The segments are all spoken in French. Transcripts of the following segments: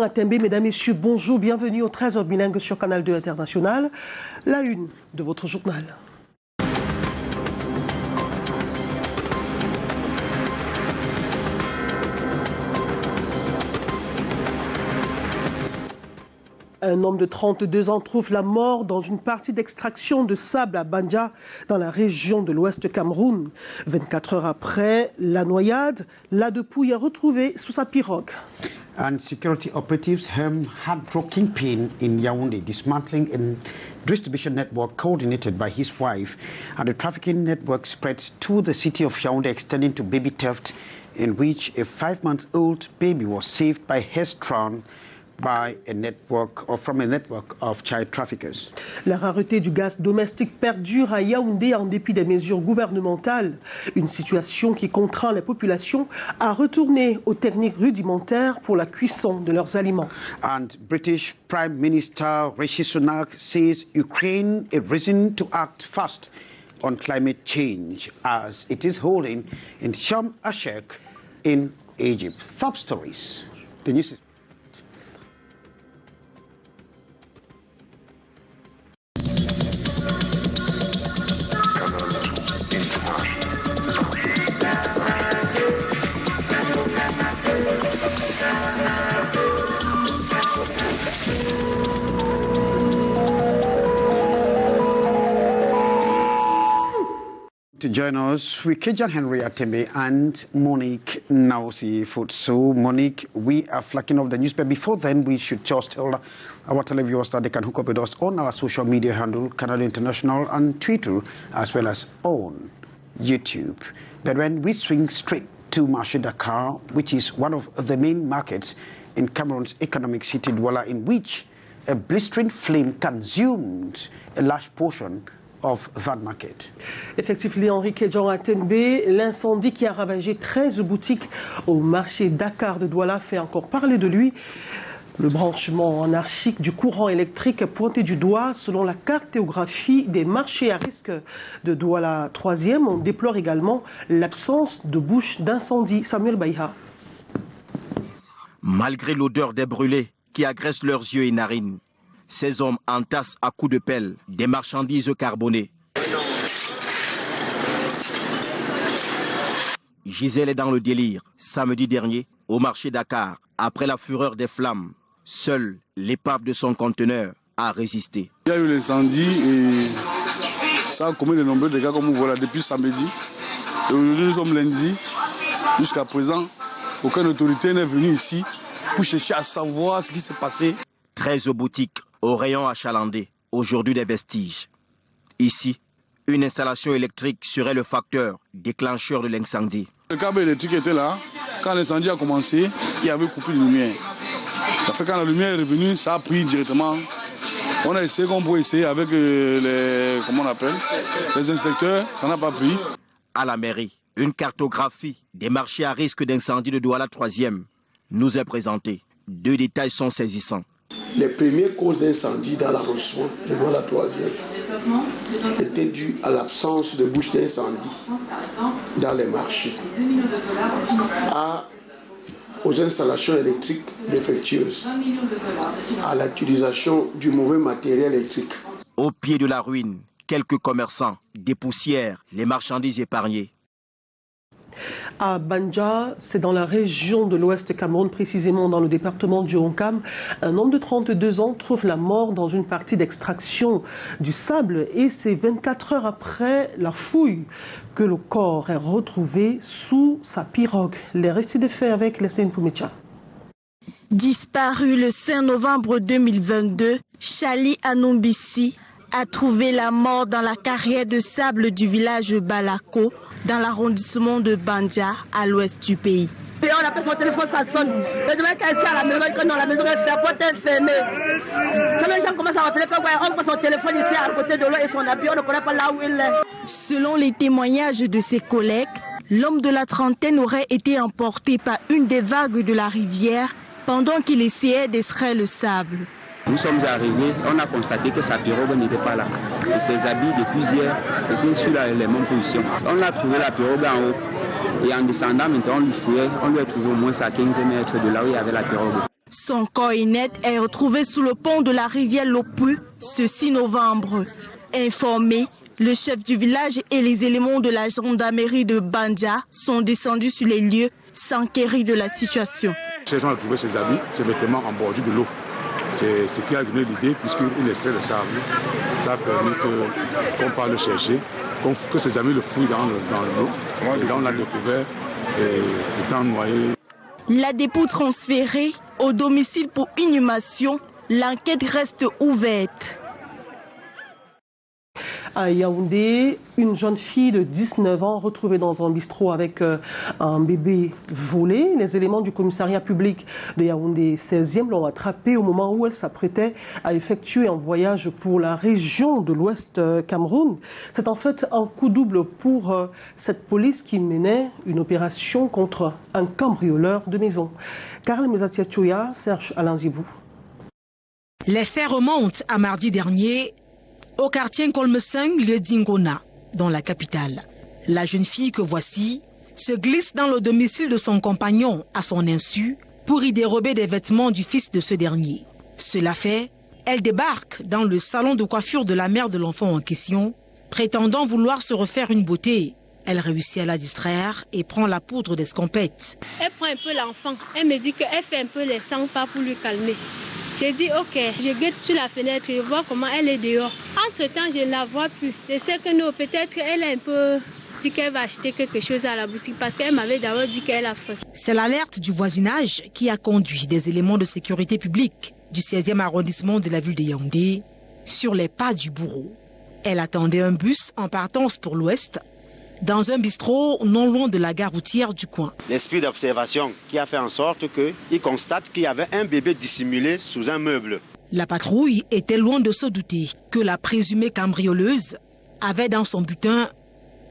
Tembe, mesdames, messieurs, bonjour, bienvenue au 13h bilingue sur Canal 2 International. La une de votre journal. Un homme de 32 ans trouve la mort dans une partie d'extraction de sable à Banja, dans la région de l'Ouest Cameroun. 24 heures après la noyade, la dépouille est retrouvée sous sa pirogue. And security operatives have had kingpin in Yaoundé, dismantling a distribution network coordinated by his wife. And the trafficking network spreads to the city of Yaoundé, extending to baby theft, in which a 5-month-old baby was saved by headstrong by a network or from a network of child traffickers. La rareté du gaz domestique perdure à Yaoundé en dépit des mesures gouvernementales, une situation qui contraint les populations à retourner aux techniques rudimentaires pour la cuisson de leurs aliments. And British Prime Minister Rishi Sunak says Ukraine a reason to act fast on climate change as it is holding in Sharm el-Sheikh in Egypt. Top stories. The news is to join us, we Kejan Henry Atembe and Monique Nausi Foot. So, Monique, we are flicking off the news, but before then, we should just tell our televiewers that they can hook up with us on our social media handle, Canal International, and Twitter, as well as on YouTube. But when we swing straight to Marché Dakar, which is one of the main markets in Cameroon's economic city, Douala, in which a blistering flame consumed a large portion of that market. Effectivement, Henri Kejan Atembe, l'incendie qui a ravagé 13 boutiques au marché Dakar de Douala fait encore parler de lui. Le branchement anarchique du courant électrique est pointé du doigt selon la cartographie des marchés à risque de Douala 3e. On déplore également l'absence de bouches d'incendie. Samuel Baïha. Malgré l'odeur des brûlés qui agressent leurs yeux et narines, ces hommes entassent à coups de pelle des marchandises carbonées. Gisèle est dans le délire. Samedi dernier, au marché Dakar, après la fureur des flammes, seule l'épave de son conteneur a résisté. Il y a eu l'incendie et ça a commis de nombreux dégâts comme vous voyez depuis samedi. Et aujourd'hui, nous sommes lundi. Jusqu'à présent, aucune autorité n'est venue ici pour chercher à savoir ce qui s'est passé. 13 boutiques au rayon achalandé, aujourd'hui des vestiges. Ici, une installation électrique serait le facteur déclencheur de l'incendie. Le câble électrique était là. Quand l'incendie a commencé, il y avait coupé de lumière. Après, quand la lumière est revenue, ça a pris directement. On a essayé qu'on pourrait essayer avec les inspecteurs, ça n'a pas pris. À la mairie, une cartographie des marchés à risque d'incendie de Douala 3e nous est présentée. 2 détails sont saisissants. Les premières causes d'incendie dans l'arrondissement de Douala 3e étaient dues à l'absence de bouches d'incendie dans les marchés, aux installations électriques défectueuses, à l'utilisation du mauvais matériel électrique. Au pied de la ruine, quelques commerçants dépoussièrent les marchandises épargnées. À Banja, c'est dans la région de l'Ouest Cameroun, précisément dans le département du Honkam. Un homme de 32 ans trouve la mort dans une partie d'extraction du sable et c'est 24 heures après la fouille que le corps est retrouvé sous sa pirogue. Les récits de faits avec Lessine Poumecha. Disparu le 5 novembre 2022, Chali Anombisi a trouvé la mort dans la carrière de sable du village Balako, dans l'arrondissement de Banja, à l'ouest du pays. On appelle son téléphone, ça sonne. Mais demain, quand il est à la maison, que non, la maison est fermée, porte est fermée. Ça, les gens commencent à rappeler qu'on prend son téléphone ici à côté de l'eau et son habit, on ne connaît pas là où il est. Selon les témoignages de ses collègues, l'homme de la trentaine aurait été emporté par une des vagues de la rivière pendant qu'il essayait d'extraire le sable. Nous sommes arrivés, on a constaté que sa pirogue n'était pas là. Et ses habits de cuisière étaient sur les mêmes positions. On a trouvé la pirogue en haut. Et en descendant, maintenant, on lui a trouvé au moins à 15 mètres de là où il y avait la pirogue. Son corps inerte est retrouvé sous le pont de la rivière Lopu ce 6 novembre. Informé, le chef du village et les éléments de la gendarmerie de Bandja sont descendus sur les lieux, s'enquérir de la situation. Ils ont retrouvé ses habits, ses vêtements en bordure de l'eau. C'est ce qui a donné l'idée, puisqu'il extrait le sable. Ça a permis qu'on parle le chercher, que ses amis le fouillent dans l'eau. Et là, on l'a découvert étant noyé. La dépôt transférée au domicile pour inhumation, l'enquête reste ouverte. À Yaoundé, une jeune fille de 19 ans retrouvée dans un bistrot avec un bébé volé. Les éléments du commissariat public de Yaoundé 16e l'ont attrapée au moment où elle s'apprêtait à effectuer un voyage pour la région de l'Ouest Cameroun. C'est en fait un coup double pour cette police qui menait une opération contre un cambrioleur de maison. Karl Mezatiachoya, Serge Alain Zibou. Les faits remontent à mardi dernier au quartier Nkolmeseng, lieu d'Ingona, dans la capitale. La jeune fille que voici se glisse dans le domicile de son compagnon à son insu pour y dérober des vêtements du fils de ce dernier. Cela fait, elle débarque dans le salon de coiffure de la mère de l'enfant en question, prétendant vouloir se refaire une beauté. Elle réussit à la distraire et prend la poudre d'escampette. Elle prend un peu l'enfant. Elle me dit qu'elle fait un peu les 100 pas pour lui calmer. J'ai dit ok, je guette sur la fenêtre, je vois comment elle est dehors. Entre-temps, je ne la vois plus. Je sais que non, peut-être elle a un peu dit qu'elle va acheter quelque chose à la boutique parce qu'elle m'avait d'abord dit qu'elle a faim. C'est l'alerte du voisinage qui a conduit des éléments de sécurité publique du 16e arrondissement de la ville de Yaoundé sur les pas du bourreau. Elle attendait un bus en partance pour l'ouest dans un bistrot non loin de la gare routière du coin. L'esprit d'observation qui a fait en sorte qu'il constate qu'il y avait un bébé dissimulé sous un meuble. La patrouille était loin de se douter que la présumée cambrioleuse avait dans son butin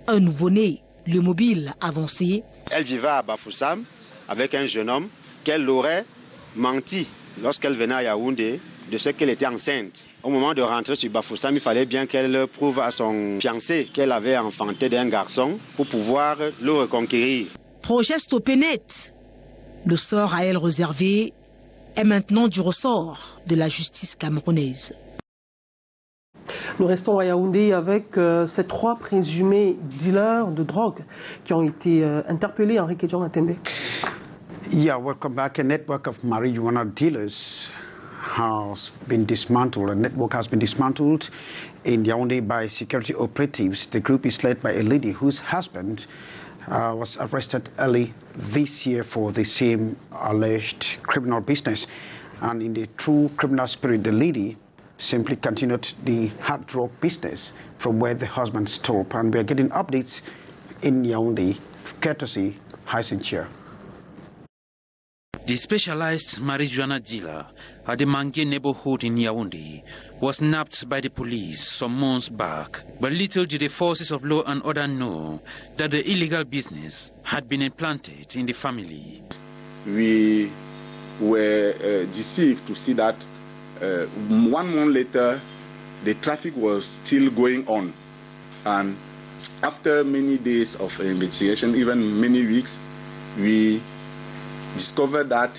un nouveau-né, le mobile avancé. Elle vivait à Bafoussam avec un jeune homme qu'elle aurait menti lorsqu'elle venait à Yaoundé de ce qu'elle était enceinte. Au moment de rentrer sur Bafoussam, il fallait bien qu'elle prouve à son fiancé qu'elle avait enfanté d'un garçon pour pouvoir le reconquérir. Projet stoppé net. Le sort à elle réservé est maintenant du ressort de la justice camerounaise. Nous restons à Yaoundé avec ces 3 présumés dealers de drogue qui ont été interpellés. Henri Kedjon Atembe. Yeah, welcome back. A network of marijuana dealers has been dismantled. A network has been dismantled in Yaoundé by security operatives. The group is led by a lady whose husband was arrested early this year for the same alleged criminal business. And in the true criminal spirit, the lady simply continued the hard drug business from where the husband stopped. And we are getting updates in Yaoundé, courtesy Heisencher. The specialized marijuana dealer at the Mangue neighborhood in Yaoundé was nabbed by the police some months back. But little did the forces of law and order know that the illegal business had been implanted in the family. We were deceived to see that 1 month later, the traffic was still going on. And after many days of investigation, even many weeks, we discovered that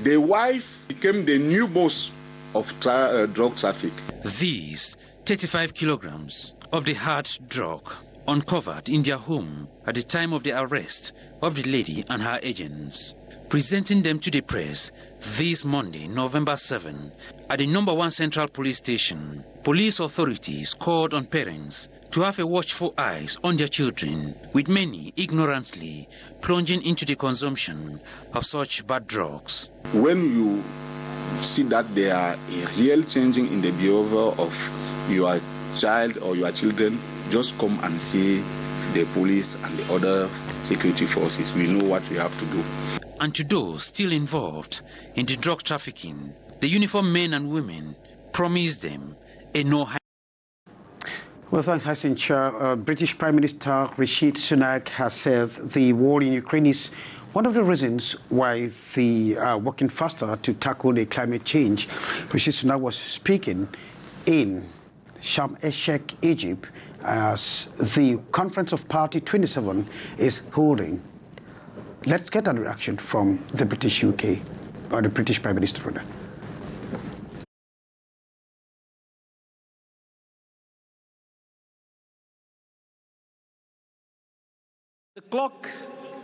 the wife became the new boss of drug traffic. These 35 kilograms of the hard drug uncovered in their home at the time of the arrest of the lady and her agents. Presenting them to the press this Monday, November 7, at the number 1 Central Police Station, police authorities called on parents to have a watchful eyes on their children, with many ignorantly plunging into the consumption of such bad drugs. When you see that there are a real changing in the behavior of your child or your children, just come and see the police and the other security forces. We know what we have to do. And to those still involved in the drug trafficking, the uniformed men and women promised them a no. Well, thanks, Heisencher. British Prime Minister Rishi Sunak has said the war in Ukraine is one of the reasons why they are working faster to tackle the climate change. Rishi Sunak was speaking in Sharm el-Sheikh, Egypt, as the Conference of Party 27 is holding. Let's get a reaction from the British UK. by the British Prime Minister. The clock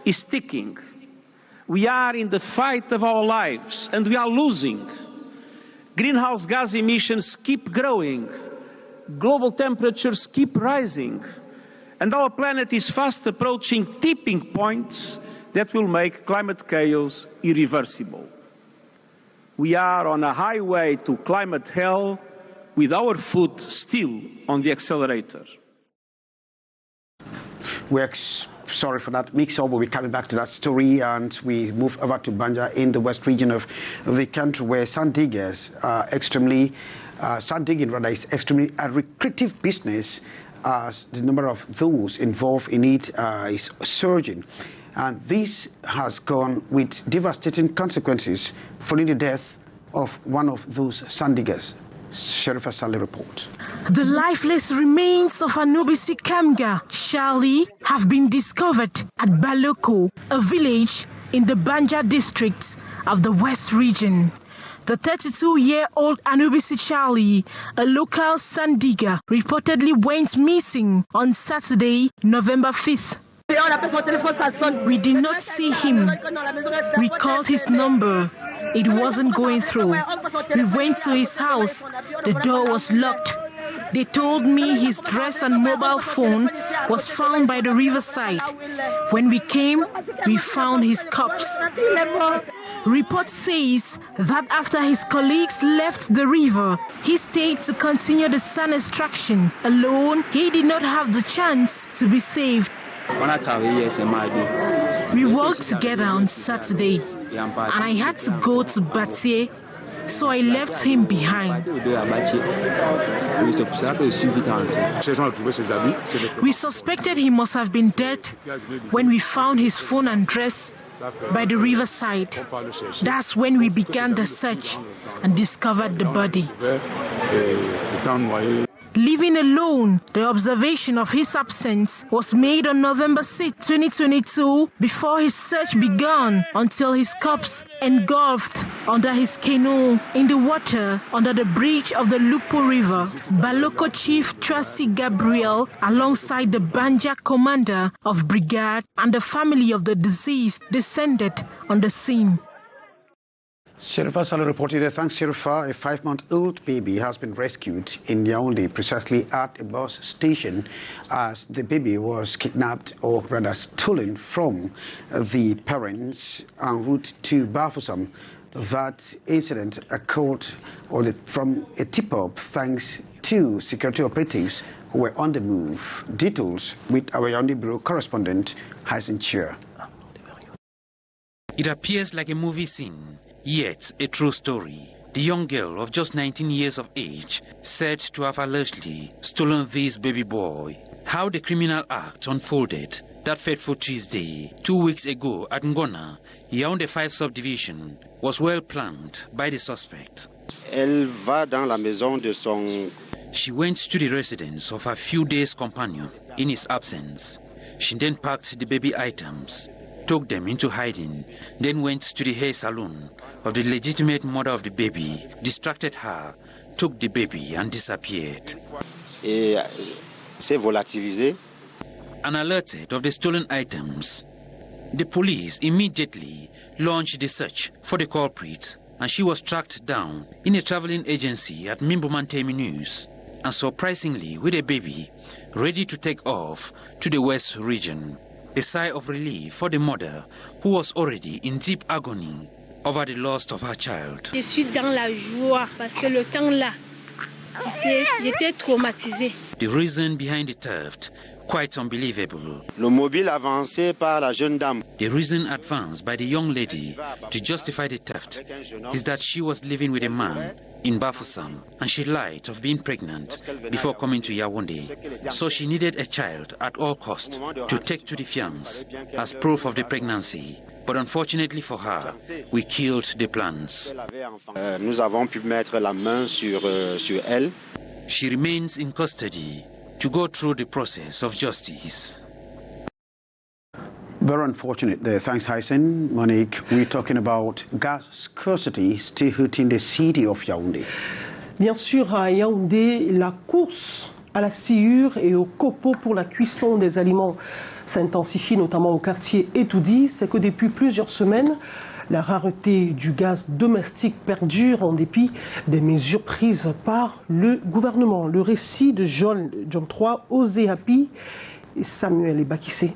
is ticking. We are in the fight of our lives and we are losing. Greenhouse gas emissions keep growing. Global temperatures keep rising. And our planet is fast approaching tipping points that will make climate chaos irreversible. We are on a highway to climate hell with our foot still on the accelerator. We're sorry for that mix-up. We'll be coming back to that story, and we move over to Banja in the west region of the country, where sand diggers are extremely, sand digging rather is extremely a lucrative business, as the number of those involved in it is surging. And this has gone with devastating consequences following the death of one of those sand diggers. Sherifa Saleh report. The lifeless remains of Anubisi Kamga Charlie have been discovered at Baloko, a village in the Banja district of the West region. The 32-year-old Anubisi Charlie, a local sand digger, reportedly went missing on Saturday, November 5th. We did not see him. We called his number. It wasn't going through. We went to his house. The door was locked. They told me his dress and mobile phone was found by the riverside. When we came, we found his corpse. Report says that after his colleagues left the river, he stayed to continue the sand extraction. Alone, he did not have the chance to be saved. We worked together on Saturday, and I had to go to Batie, so I left him behind. We suspected he must have been dead when we found his phone and dress by the riverside. That's when we began the search and discovered the body. Living alone, the observation of his absence was made on November 6, 2022, before his search began until his corpse engulfed under his canoe in the water under the bridge of the Lupo River. Baloko Chief Tracy Gabriel, alongside the Banja commander of brigade and the family of the deceased, descended on the scene. Sherifa Saleh reported that thanks Sherifa, a 5-month-old baby has been rescued in Yaoundé, precisely at a bus station, as the baby was kidnapped, or rather stolen, from the parents en route to Bafoussam. That incident occurred from a tip-up thanks to security operatives who were on the move. Details with our Yaoundé Bureau correspondent, Hazen Chia. It appears like a movie scene, yet a true story. The young girl of just 19 years of age said to have allegedly stolen this baby boy. How the criminal act unfolded that fateful Tuesday, 2 weeks ago at Ngona, Yaoundé 5 subdivision, was well planned by the suspect. Elle va dans la maison de son... She went to the residence of her few days companion in his absence. She then packed the baby items, took them into hiding, then went to the hair salon of the legitimate mother of the baby, distracted her, took the baby and disappeared. Et s'est volatilisé. And alerted of the stolen items, the police immediately launched the search for the culprit, and she was tracked down in a traveling agency at Mimbuman Terminus, and surprisingly with a baby ready to take off to the West region. A sigh of relief for the mother, who was already in deep agony over the loss of her child. Je suis dans la joie parce que le temps là, j'étais traumatisée. The reason behind the theft, quite unbelievable. Le mobile avancé par la jeune dame. The reason advanced by the young lady to justify the theft is that she was living with a man in Bafoussam, and she lied of being pregnant before coming to Yaoundé. So she needed a child at all costs to take to the fiance as proof of the pregnancy. But unfortunately for her, we killed the plans. Nous avons pu mettre la main sur elle. She remains in custody to go through the process of justice. Very unfortunate there. Thanks, Hyacin. Monique, we're talking about gas scarcity still hitting the city of Yaoundé. Bien sûr, à Yaoundé, la course à la sciure et au copeaux pour la cuisson des aliments s'intensifie, notamment au quartier Etoudi. C'est que depuis plusieurs semaines, la rareté du gaz domestique perdure en dépit des mesures prises par le gouvernement. Le récit de John 3, Osé Happy et Samuel Bakissé.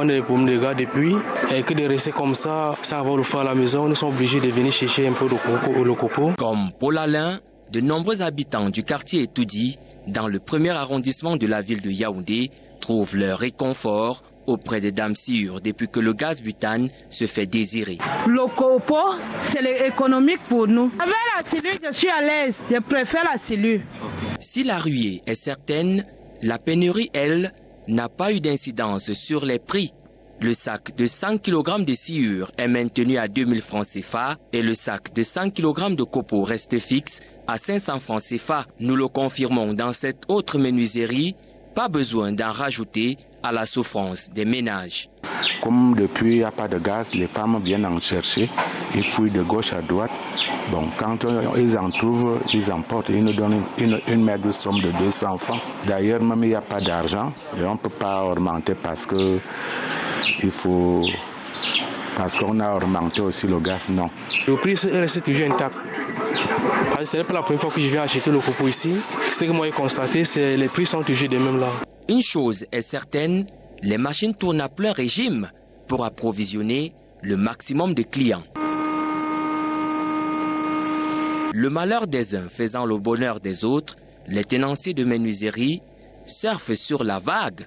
On a des problèmes de gaz depuis, et que de rester comme ça, sans avoir le feu à la maison, nous sommes obligés de venir chercher un peu de coco ou le copeau. Comme Paul Alain, de nombreux habitants du quartier Etoudi, dans le premier arrondissement de la ville de Yaoundé, trouvent leur réconfort auprès des dames sciures depuis que le gaz butane se fait désirer. Le copeau, c'est économique pour nous. Avec la cellule, je suis à l'aise. Je préfère la cellule. Si la ruée est certaine, la pénurie, elle, n'a pas eu d'incidence sur les prix. Le sac de 100 kg de sciure est maintenu à 2000 francs CFA et le sac de 100 kg de copeaux reste fixe à 500 francs CFA. Nous le confirmons dans cette autre menuiserie, pas besoin d'en rajouter à la souffrance des ménages. Comme depuis il n'y a pas de gaz, les femmes viennent en chercher, ils fouillent de gauche à droite. Bon, quand ils en trouvent, ils en portent. Ils nous donnent une maigre somme de 200 francs. D'ailleurs, même il n'y a pas d'argent et on ne peut pas augmenter parce qu'on a augmenté aussi le gaz, non. Le prix reste toujours intact. Ce n'est pas la première fois que je viens acheter le copeau ici. Ce que moi j'ai constaté, c'est que les prix sont toujours les mêmes là. Une chose est certaine, les machines tournent à plein régime pour approvisionner le maximum de clients. Le malheur des uns faisant le bonheur des autres, les tenanciers de menuiserie surfent sur la vague.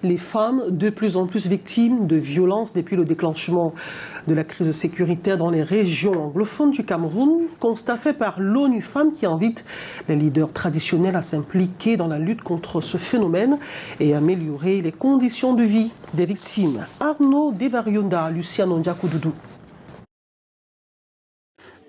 Les femmes, de plus en plus victimes de violences depuis le déclenchement de la crise sécuritaire dans les régions anglophones du Cameroun, constat fait par l'ONU Femmes qui invite les leaders traditionnels à s'impliquer dans la lutte contre ce phénomène et améliorer les conditions de vie des victimes. Arnaud Devarionda, Luciano Ndiakoudou.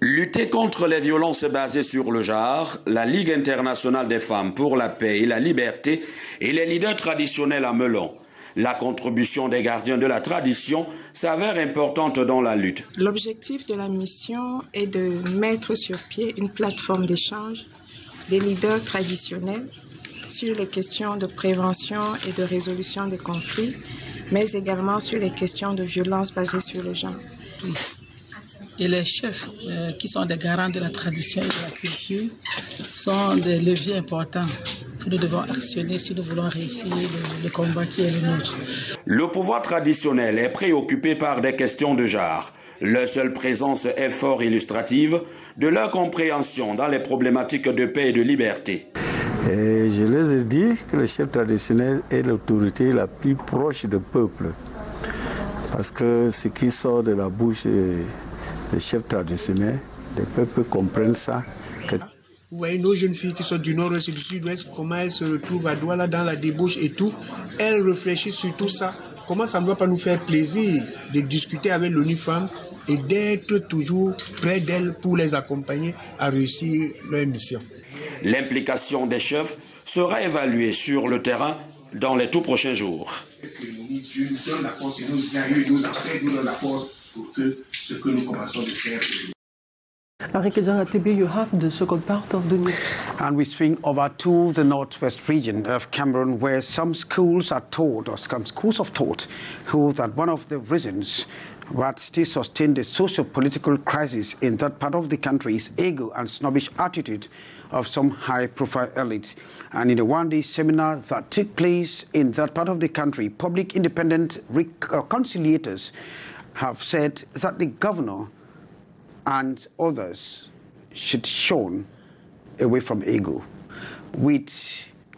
Lutter contre les violences basées sur le genre, la Ligue internationale des femmes pour la paix et la liberté et les leaders traditionnels à Melon. La contribution des gardiens de la tradition s'avère importante dans la lutte. L'objectif de la mission est de mettre sur pied une plateforme d'échange des leaders traditionnels sur les questions de prévention et de résolution des conflits, mais également sur les questions de violence basées sur le genre. Et les chefs, qui sont des garants de la tradition et de la culture, sont des leviers importants que nous devons actionner si nous voulons réussir le combat qui est le nôtre. Le pouvoir traditionnel est préoccupé par des questions de genre. Leur seule présence est fort illustrative de leur compréhension dans les problématiques de paix et de liberté. Et je les ai dit que le chef traditionnel est l'autorité la plus proche du peuple. Parce que ce qui sort de la bouche des chefs traditionnels, les peuples comprennent ça. Vous voyez nos jeunes filles qui sont du nord-ouest et du sud-ouest, comment elles se retrouvent à Douala dans la débauche et tout. Elles réfléchissent sur tout ça. Comment ça ne doit pas nous faire plaisir de discuter avec l'ONU Femmes et d'être toujours près d'elles pour les accompagner à réussir leur mission. L'implication des chefs sera évaluée sur le terrain dans les tout prochains jours. Dieu nous donne la force et nos aïeux, nos ancêtres nous donnent la force pour que ce que nous commençons de faire. You have the second part of the news. And we swing over to the northwest region of Cameroon, where some schools are told, or some schools of thought, that one of the reasons what still sustain the socio-political crisis in that part of the country is ego and snobbish attitude of some high-profile elites. And in a one-day seminar that took place in that part of the country, public independent conciliators have said that the governor and others should shun away from ego. With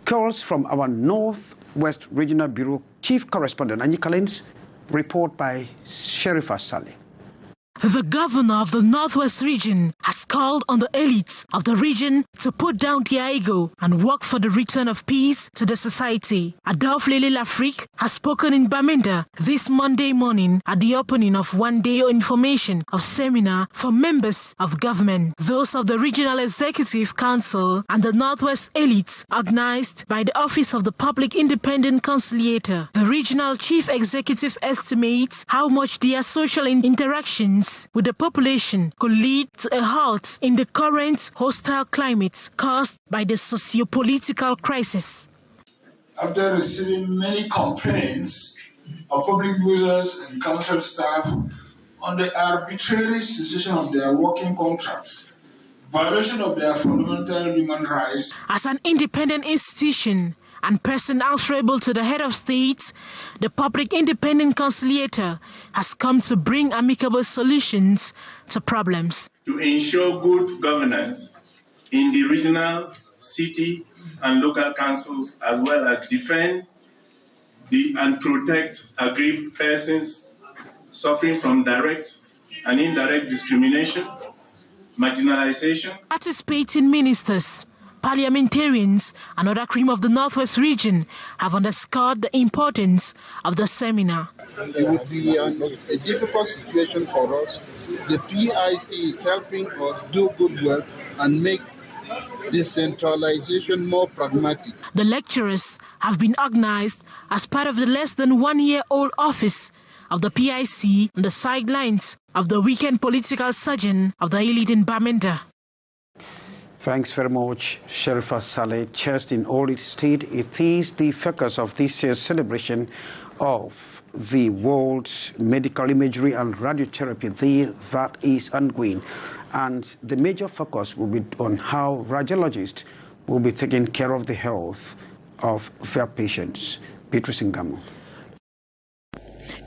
calls from our Northwest Regional Bureau Chief Correspondent Angie Collins, report by Sherifa Saleh. The governor of the Northwest region has called on the elites of the region to put down their ego and work for the return of peace to the society. Adolphe Lele Lafrique has spoken in Bamenda this Monday morning at the opening of one-day information of seminar for members of government, those of the Regional Executive Council and the Northwest elites organized by the Office of the Public Independent Conciliator. The regional chief executive estimates how much their social interactions with the population could lead to a halt in the current hostile climate caused by the socio-political crisis. After receiving many complaints of public users and council staff on the arbitrary cessation of their working contracts, violation of their fundamental human rights. As an independent institution and person answerable to the head of state, the Public Independent Conciliator has come to bring amicable solutions to problems. To ensure good governance in the regional, city, and local councils, as well as defend and protect aggrieved persons suffering from direct and indirect discrimination, marginalization. Participating ministers, parliamentarians, and other cream of the Northwest region have underscored the importance of the seminar. It would be a difficult situation for us. The PIC is helping us do good work and make decentralization more pragmatic. The lecturers have been organized as part of the less than 1 year old office of the PIC on the sidelines of the weekend political surgeon of the elite in Bamenda. Thanks very much, Sherifa Saleh. Just in all its state, it is the focus of this year's celebration of the World Medical Imagery and Radiotherapy Day that is ongoing. And the major focus will be on how radiologists will be taking care of the health of their patients. Beatrice Ngamo.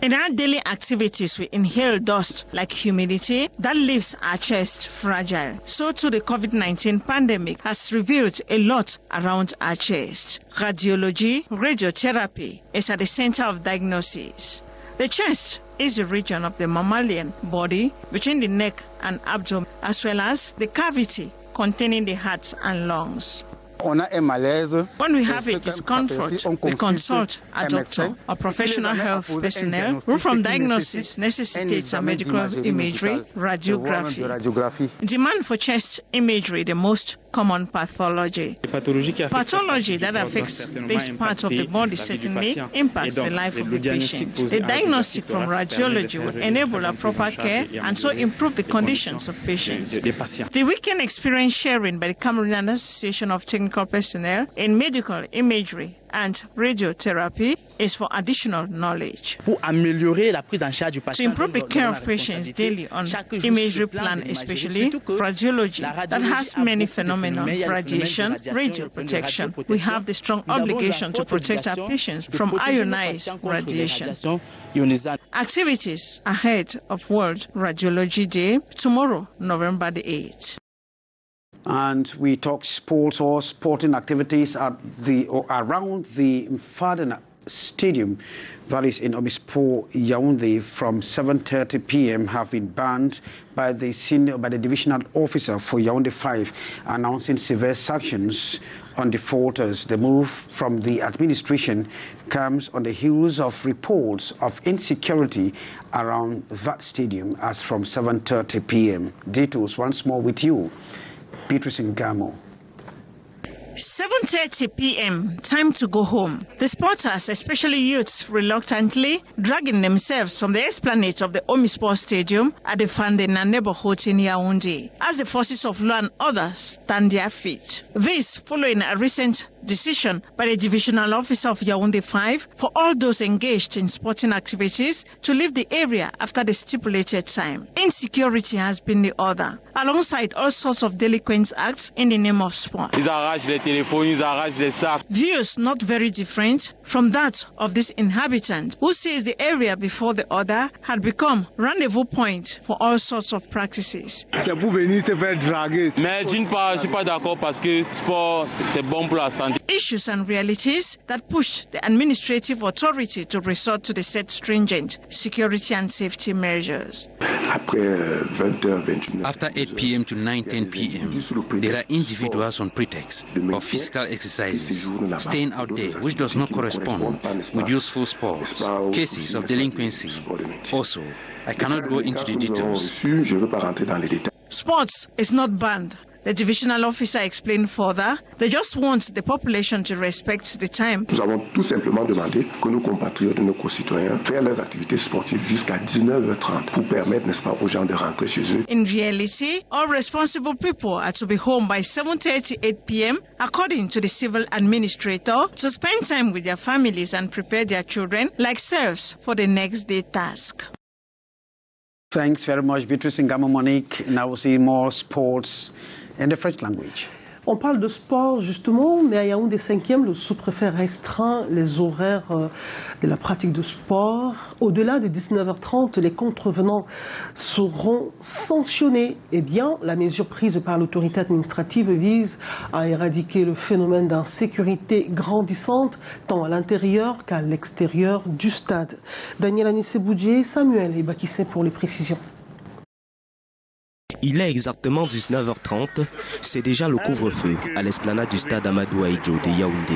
In our daily activities, we inhale dust like humidity that leaves our chest fragile. So too, the COVID-19 pandemic has revealed a lot around our chest. Radiology, radiotherapy is at the center of diagnosis. The chest is a region of the mammalian body between the neck and abdomen, as well as the cavity containing the heart and lungs. When we have a discomfort, we consult a doctor or professional health personnel who from diagnosis necessitates a medical imagery, radiography. Demand for chest imagery, the most common pathology. Pathology that affects this part of the body certainly impacts the life of the patient. The diagnostic from radiology would enable a proper care and so improve the conditions of patients. The weekend experience sharing by the Cameroonian Association of Technical Personnel in medical imagery and radiotherapy is for additional knowledge. To improve the care of patients daily on imagery plan, especially radiology that has many phenomena, radiation, radio protection. We have the strong obligation to protect our patients from ionized radiation. Activities ahead of World Radiology Day tomorrow, November the 8th. And we talk sports or sporting activities at around the Mfadena Stadium that is in Obispo, Yaoundé from 7:30 p.m. have been banned by the divisional officer for Yaoundé 5, announcing severe sanctions on defaulters. The move from the administration comes on the heels of reports of insecurity around that stadium as from 7:30 p.m. Details once more with you, Beatrice Ngamo. 7:30 p.m., time to go home. The sporters, especially youths, reluctantly dragging themselves from the esplanade of the Omisport Stadium at the Fandena neighborhood in Yaoundé, as the forces of law and others stand their feet. This following a recent decision by the divisional officer of Yaoundé 5 for all those engaged in sporting activities to leave the area after the stipulated time. Insecurity has been the other, alongside all sorts of delinquent acts in the name of sport. Views not very different from that of this inhabitant, who says the area before the other had become rendezvous point for all sorts of practices. C'est pour venir se faire draguer. Mais d'une part, je suis pas d'accord parce que sport, c'est bon pour la santé. Issues and realities that pushed the administrative authority to resort to the set stringent security and safety measures. After 8 p.m. to 9:10 p.m., there are individuals on pretext of physical exercises staying out there which does not correspond with useful sports, cases of delinquency. Also, I cannot go into the details. Sports is not banned. The divisional officer explained further, they just want the population to respect the time. Nous avons tout simplement demandé que nos compatriotes et nos concitoyens fassent leurs activités sportives jusqu'à 19h30 pour permettre, n'est-ce pas, aux gens de rentrer chez eux. In reality, all responsible people are to be home by 7:38 p.m. according to the civil administrator, to spend time with their families and prepare their children like serfs for the next day task. Thanks very much, Beatrice Ngamo Monique. Now we'll see more sports in the French language. On parle de sport justement, mais à Yaoundé 5e, le sous-préfet restreint les horaires de la pratique de sport. Au-delà de 19h30, les contrevenants seront sanctionnés. Eh bien, la mesure prise par l'autorité administrative vise à éradiquer le phénomène d'insécurité grandissante, tant à l'intérieur qu'à l'extérieur du stade. Daniel Anissé-Boudjié, Samuel et Bakissé pour les précisions. Il est exactement 19h30, c'est déjà le couvre-feu à l'esplanade du stade Amadou Ahidjo de Yaoundé.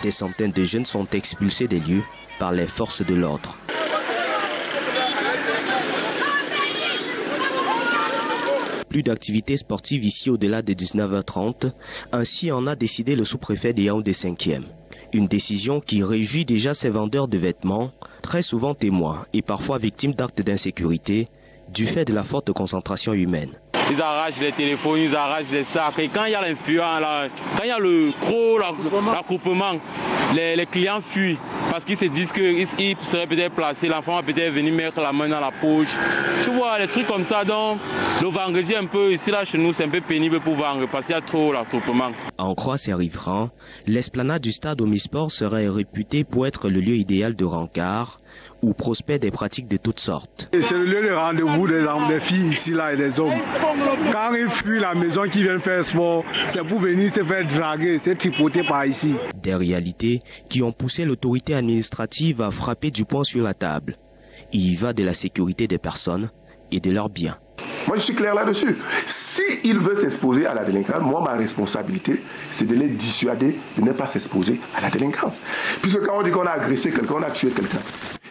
Des centaines de jeunes sont expulsés des lieux par les forces de l'ordre. Plus d'activités sportives ici au-delà de 19h30, ainsi en a décidé le sous-préfet de Yaoundé 5e. Une décision qui réjouit déjà ces vendeurs de vêtements, très souvent témoins et parfois victimes d'actes d'insécurité, du fait de la forte concentration humaine. Ils arrachent les téléphones, ils arrachent les sacs. Et quand il y a l'influence, quand il y a le gros l'accouplement, les clients fuient parce qu'ils se disent qu'ils seraient peut-être placés, l'enfant va peut-être venir mettre la main dans la poche. Tu vois, les trucs comme ça. Donc, le vendredi, un peu, ici, là, chez nous, c'est un peu pénible pour vendre parce qu'il y a trop l'accouplement. À en croire ces riverains, l'esplanade du stade Omnisport serait réputée pour être le lieu idéal de rencard où prospèrent des pratiques de toutes sortes. C'est le lieu de rendez-vous des filles ici là et des hommes. Quand ils fuient la maison qui viennent faire sport, c'est pour venir se faire draguer, se tripoter par ici. Des réalités qui ont poussé l'autorité administrative à frapper du poing sur la table. Il y va de la sécurité des personnes et de leurs biens. Moi je suis clair là-dessus. S'ils veulent s'exposer à la délinquance, moi ma responsabilité c'est de les dissuader de ne pas s'exposer à la délinquance. Puisque quand on dit qu'on a agressé quelqu'un, on a tué quelqu'un.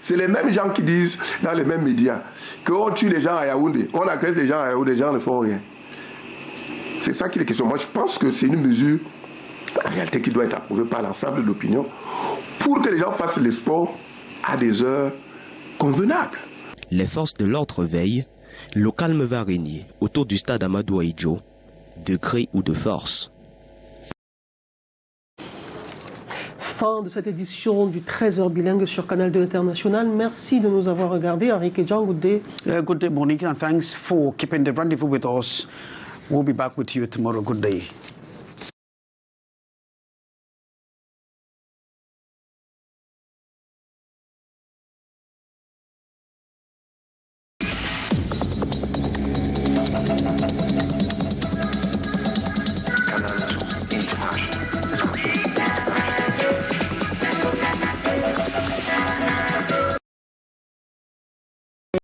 C'est les mêmes gens qui disent dans les mêmes médias qu'on tue les gens à Yaoundé, on agresse les gens à Yaoundé, les gens ne font rien. C'est ça qui est la question. Moi je pense que c'est une mesure en réalité qui doit être approuvée par l'ensemble de l'opinion pour que les gens fassent le sport à des heures convenables. Les forces de l'ordre veillent. Le calme va régner autour du stade Amadou Ahidjo, de gré ou de force. Fin de cette édition du 13h bilingue sur Canal 2 International. Merci de nous avoir regardés. Henrique Jean, good day. Good day, Monique, and thanks for keeping the rendezvous with us. We'll be back with you tomorrow. Good day.